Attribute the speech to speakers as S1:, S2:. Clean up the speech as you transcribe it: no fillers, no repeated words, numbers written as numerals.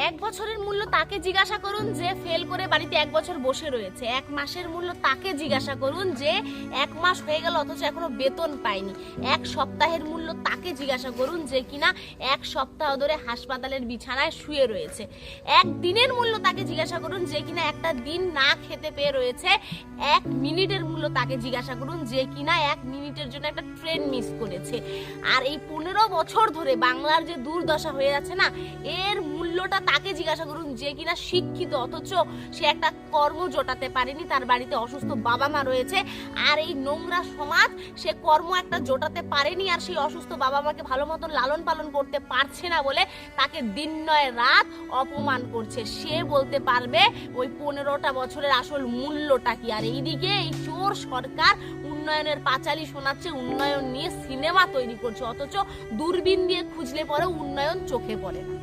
S1: এক বছরের মূল্য তাকে জিজ্ঞাসা করুন যে ফেল করে বাড়িতে 1 বছর বসে রয়েছে। 1 মাসের মূল্য তাকে জিজ্ঞাসা করুন যে 1 মাস হয়ে গেল অথচ এখনো বেতন পায়নি। 1 সপ্তাহের মূল্য তাকে জিজ্ঞাসা করুন যে কিনা 1 সপ্তাহ ধরে হাসপাতালের বিছানায় শুয়ে রয়েছে। 1 দিনের মূল্য তাকে জিজ্ঞাসা করুন যে কিনা একটা দিন না খেতে পেয়ে রয়েছে। 1 মিনিটের মূল্য তাকে জিজ্ঞাসা করুন যে কিনা 1 মিনিটের জন্য একটা ট্রেন মিস করেছে। আর এই 15 বছর ধরে বাংলার যে দুর্দশা হয়ে যাচ্ছে না, এর মূল্যটা তাকে জিজ্ঞাসা করুন যে কিনা শিক্ষিত অথচ সে একটা কর্ম জোটাতে পারেনি, তার বাড়িতে অসুস্থ বাবা মা রয়েছে। আর এই নোংরা সমাজ সে কর্ম একটা জোটাতে পারেনি আর সেই অসুস্থ বাবা মাকে ভালো মতন লালন পালন করতে পারছে না বলে তাকে দিন নয় রাত অপমান করছে। সে বলতে পারবে ওই 15টা বছরের আসল মূল্যটা কি। আর এইদিকে এই চোর সরকার উন্নয়নের পাঁচালি শোনাচ্ছে, উন্নয়ন নিয়ে সিনেমা তৈরি করছে, অথচ দূরবীন দিয়ে খুঁজলে পরে উন্নয়ন চোখে পড়ে না।